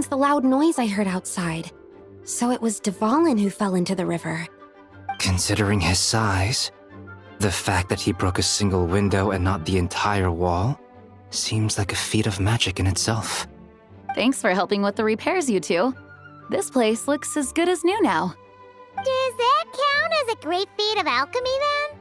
the loud noise I heard outside. So it was Dvalin who fell into the river. Considering his size, the fact that he broke a single window and not the entire wall seems like a feat of magic in itself. Thanks for helping with the repairs, you two. This place looks as good as new now. Does that count as a great feat of alchemy then?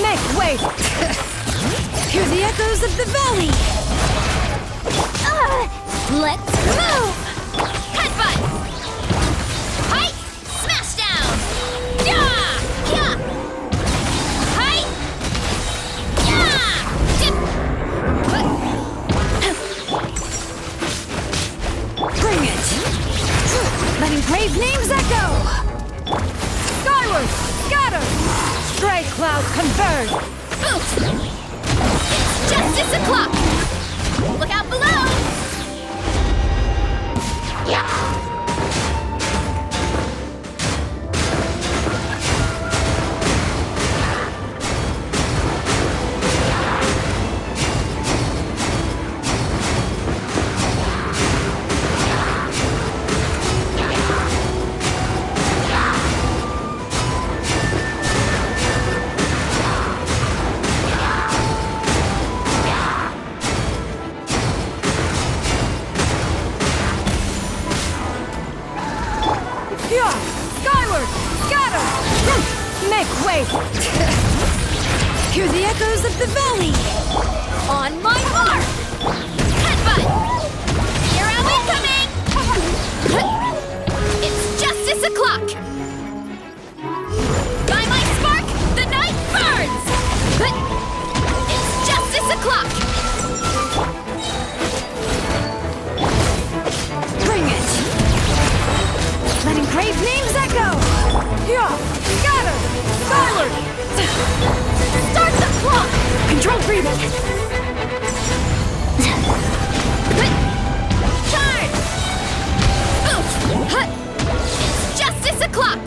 Make way! Hear the echoes of the valley! Let's move! Headbutt! Hi! Smash down! Yeah! Yeah! Hi! Yeah! Dip! Bring it! Letting brave names echo! Skyward! Scatter! Stray cloud converge! Boost! It's justice o'clock! Look out below! Yeah! Skyward! Scatter! Make way! Hear the echoes of the valley! On my mark! Headbutt! Hero incoming! It's justice o'clock! By my spark, the night burns! It's justice o'clock! Bring it! Letting brave names echo! Yeah! Scatter! Skyward! Start the clock! Control breathing! Charge! Oof! It's justice o'clock!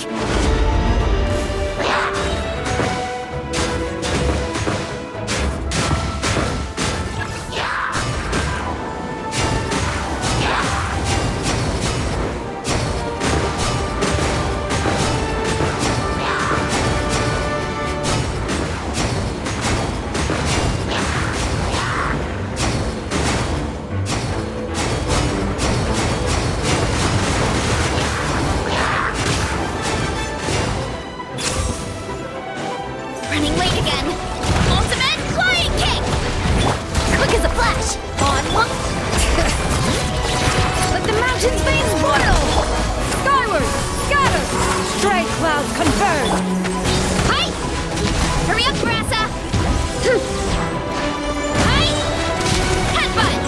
Running late again. Ultimate flying kick! Quick as a flash. On one. Let the mountain's veins boil! Skyward! Scatter! Stray cloud converge! Hi! Hurry up, Brassa! Hi! Headbutt!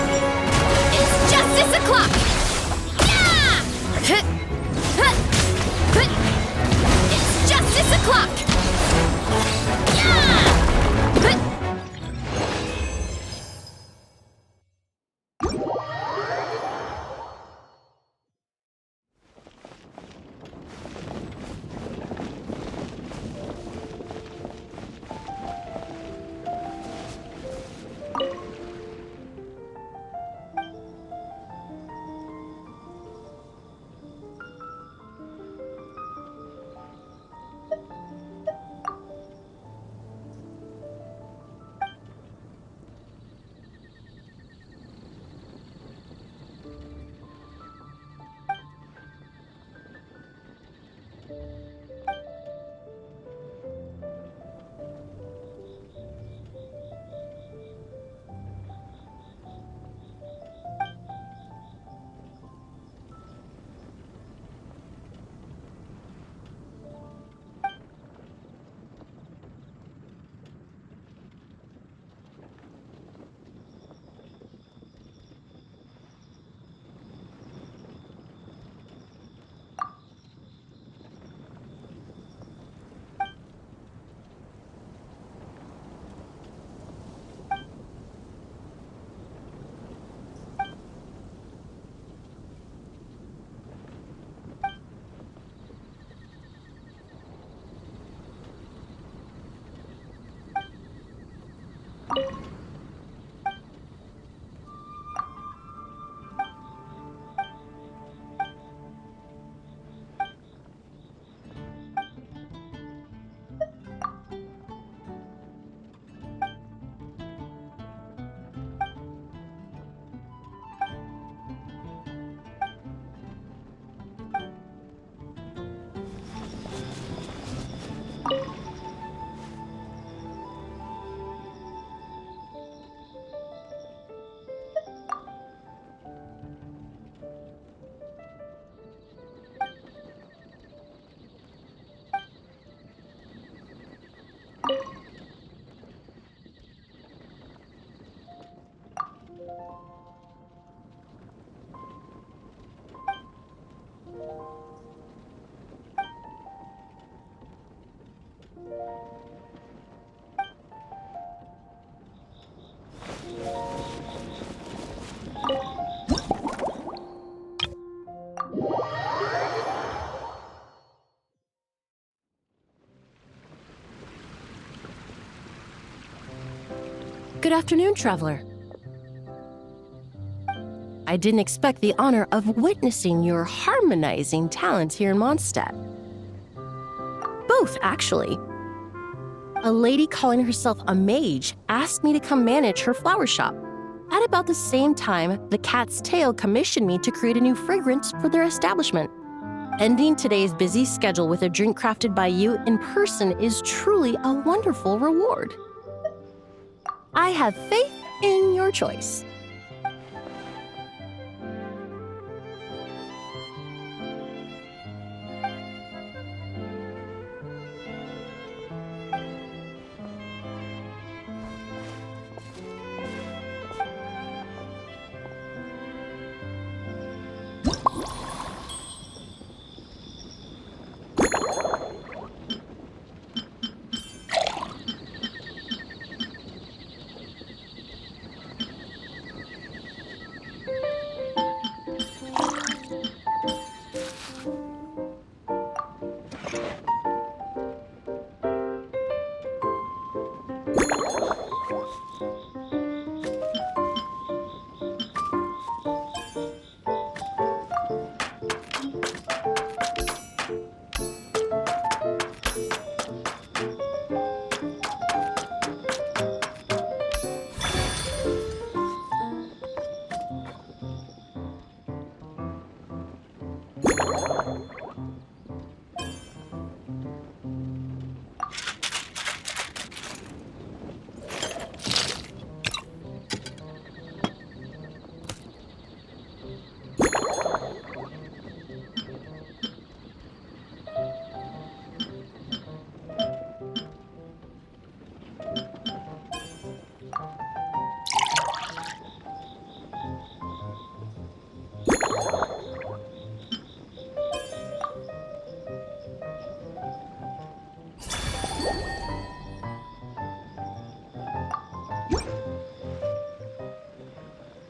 It's justice o'clock! Yeah! It's justice o'clock! Yeah! Good afternoon, traveler. I didn't expect the honor of witnessing your harmonizing talents here in Mondstadt. Both, actually. A lady calling herself a mage asked me to come manage her flower shop. At about the same time, the Cat's Tail commissioned me to create a new fragrance for their establishment. Ending today's busy schedule with a drink crafted by you in person is truly a wonderful reward. I have faith in your choice.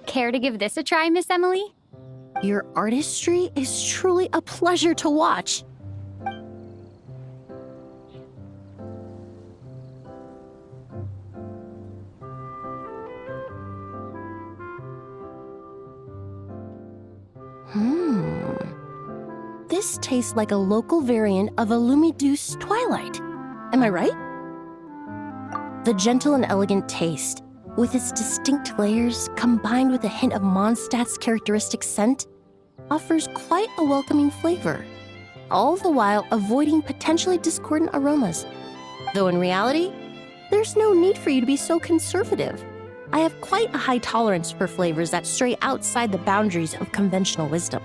Care to give this a try, Miss Emily? Your artistry is truly a pleasure to watch. This tastes like a local variant of a Lumideuse Twilight. Am I right? The gentle and elegant taste, with its distinct layers combined with a hint of Mondstadt's characteristic scent, offers quite a welcoming flavor. all the while avoiding potentially discordant aromas. Though in reality, there's no need for you to be so conservative. I have quite a high tolerance for flavors that stray outside the boundaries of conventional wisdom.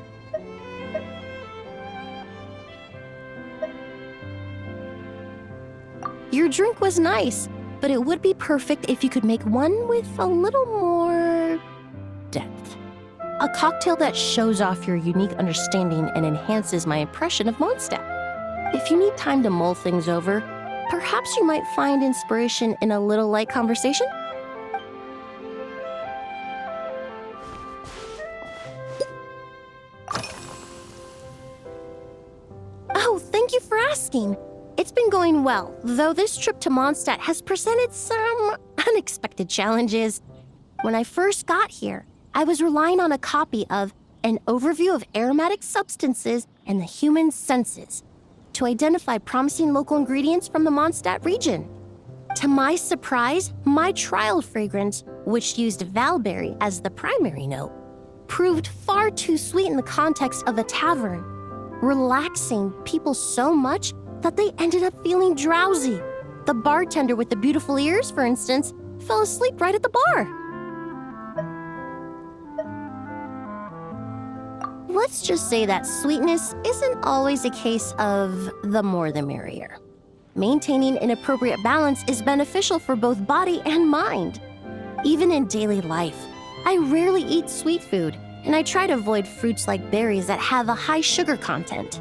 Your drink was nice, but it would be perfect if you could make one with a little more depth. A cocktail that shows off your unique understanding and enhances my impression of Mondstadt. If you need time to mull things over, perhaps you might find inspiration in a little light conversation? Oh, thank you for asking. It's been going well, though this trip to Mondstadt has presented some unexpected challenges. When I first got here, I was relying on a copy of An Overview of Aromatic Substances and the Human Senses to identify promising local ingredients from the Mondstadt region. To my surprise, my trial fragrance, which used valberry as the primary note, proved far too sweet in the context of a tavern, relaxing people so much that they ended up feeling drowsy. The bartender with the beautiful ears, for instance, fell asleep right at the bar. Let's just say that sweetness isn't always a case of the more the merrier. Maintaining an appropriate balance is beneficial for both body and mind. Even in daily life, I rarely eat sweet food, and I try to avoid fruits like berries that have a high sugar content.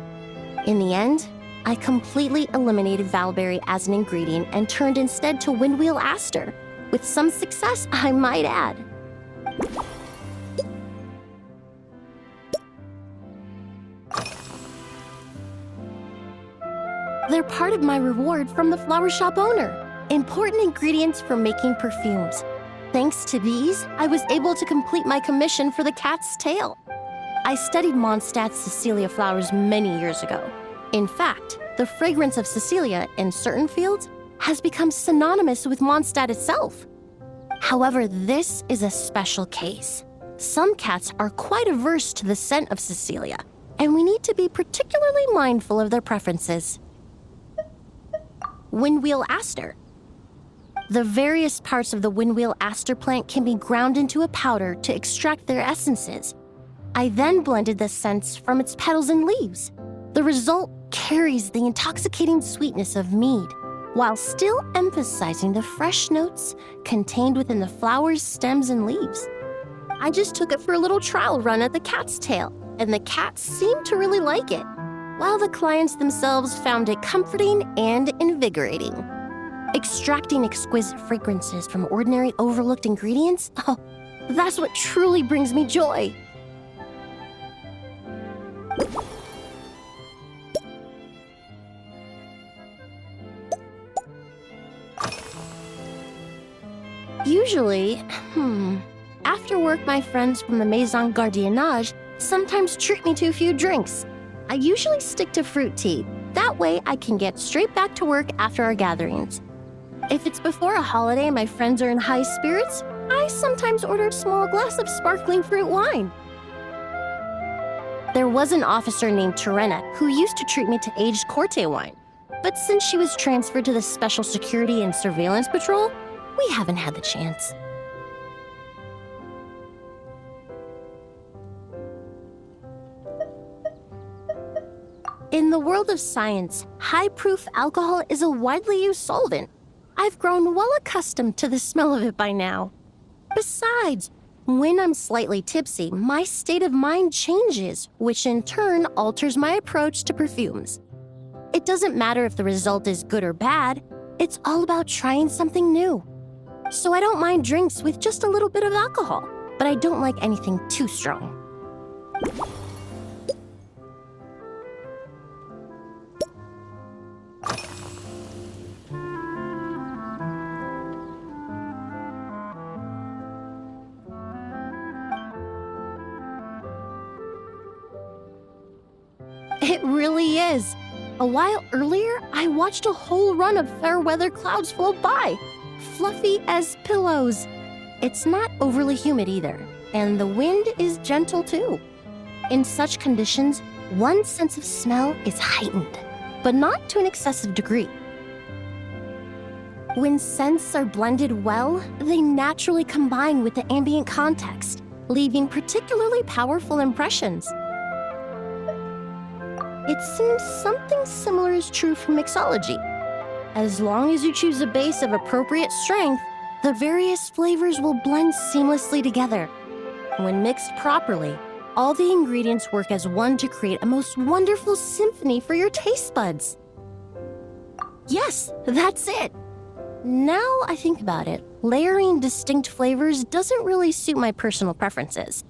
In the end, I completely eliminated valberry as an ingredient and turned instead to windwheel aster, with some success, I might add. They're part of my reward from the flower shop owner. Important ingredients for making perfumes. Thanks to these, I was able to complete my commission for the cat's tail. I studied Mondstadt's Cecilia flowers many years ago. In fact, the fragrance of Cecilia in certain fields has become synonymous with Mondstadt itself. However, this is a special case. Some cats are quite averse to the scent of Cecilia, and we need to be particularly mindful of their preferences. Windwheel aster. The various parts of the windwheel aster plant can be ground into a powder to extract their essences. I then blended the scents from its petals and leaves. The result carries the intoxicating sweetness of mead, while still emphasizing the fresh notes contained within the flower's stems and leaves. I just took it for a little trial run at the cat's tail, and the cats seemed to really like it, while the clients themselves found it comforting and invigorating. Extracting exquisite fragrances from ordinary overlooked ingredients? Oh, that's what truly brings me joy. Usually, after work, my friends from the Maison Gardiennage sometimes treat me to a few drinks. I usually stick to fruit tea. That way, I can get straight back to work after our gatherings. If it's before a holiday and my friends are in high spirits, I sometimes order a small glass of sparkling fruit wine. There was an officer named Terena who used to treat me to aged Corte wine. But since she was transferred to the Special Security and Surveillance Patrol, we haven't had the chance. In the world of science, high-proof alcohol is a widely used solvent. I've grown well accustomed to the smell of it by now. Besides, when I'm slightly tipsy, my state of mind changes, which in turn alters my approach to perfumes. It doesn't matter if the result is good or bad, it's all about trying something new. So I don't mind drinks with just a little bit of alcohol, but I don't like anything too strong. It really is. A while earlier, I watched a whole run of fair weather clouds float by, fluffy as pillows. It's not overly humid either, and the wind is gentle too. In such conditions, One's sense of smell is heightened, but not to an excessive degree. When scents are blended well, they naturally combine with the ambient context, leaving particularly powerful impressions. It seems something similar is true for mixology. As long as you choose a base of appropriate strength, the various flavors will blend seamlessly together. When mixed properly, all the ingredients work as one to create a most wonderful symphony for your taste buds. Yes, that's it. Now I think about it, layering distinct flavors doesn't really suit my personal preferences.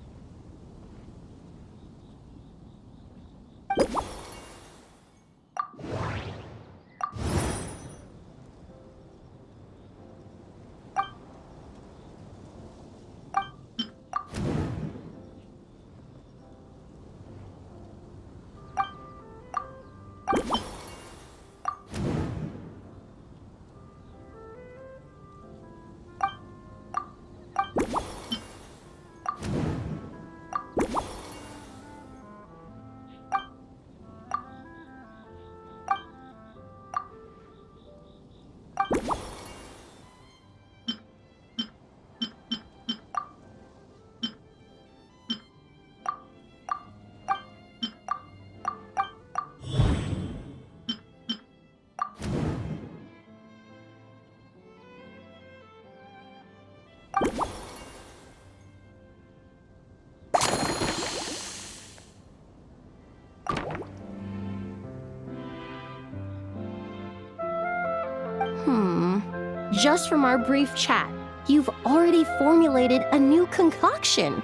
Just from our brief chat, you've already formulated a new concoction.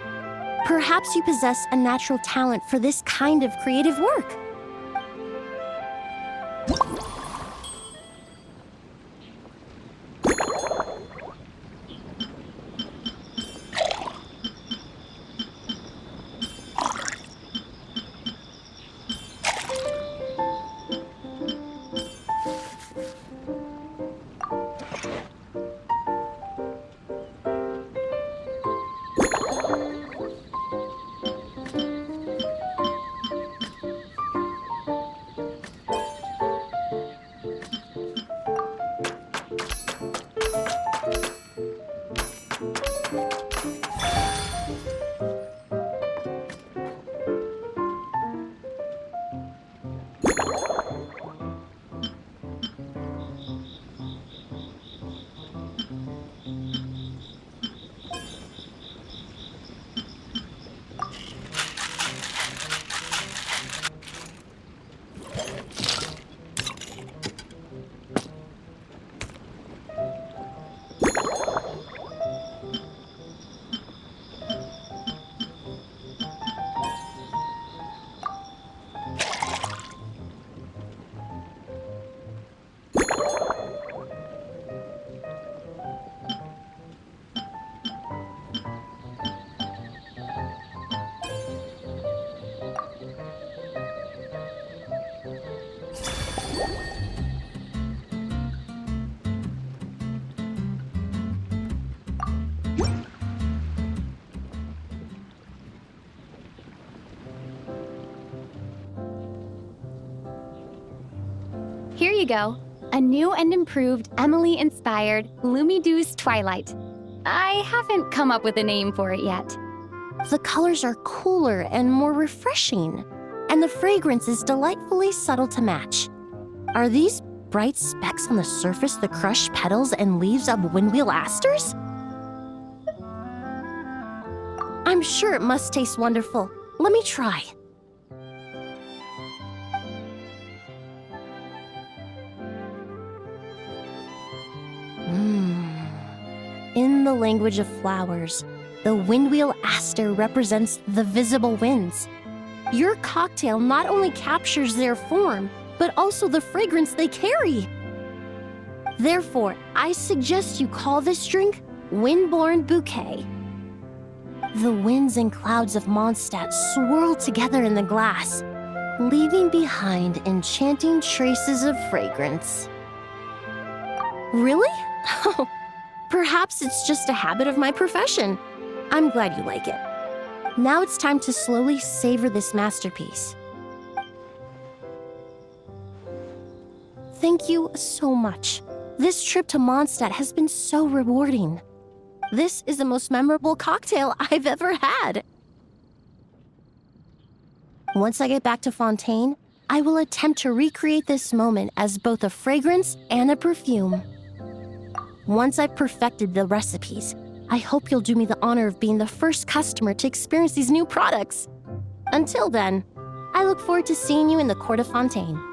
Perhaps you possess a natural talent for this kind of creative work. Here you go. A new and improved Emily-inspired Lumideuse Twilight. I haven't come up with a name for it yet. The colors are cooler and more refreshing, and the fragrance is delightfully subtle to match. Are these bright specks on the surface the crushed petals and leaves of windwheel asters? I'm sure it must taste wonderful. Let me try. In the language of flowers, the windwheel aster represents the visible winds. Your cocktail not only captures their form, but also the fragrance they carry. Therefore, I suggest you call this drink Windborne Bouquet. The winds and clouds of Mondstadt swirl together in the glass, leaving behind enchanting traces of fragrance. Really? Oh, perhaps it's just a habit of my profession. I'm glad you like it. Now it's time to slowly savor this masterpiece. Thank you so much. This trip to Mondstadt has been so rewarding. This is the most memorable cocktail I've ever had. Once I get back to Fontaine, I will attempt to recreate this moment as both a fragrance and a perfume. Once I've perfected the recipes, I hope you'll do me the honor of being the first customer to experience these new products. Until then, I look forward to seeing you in the Court of Fontaine.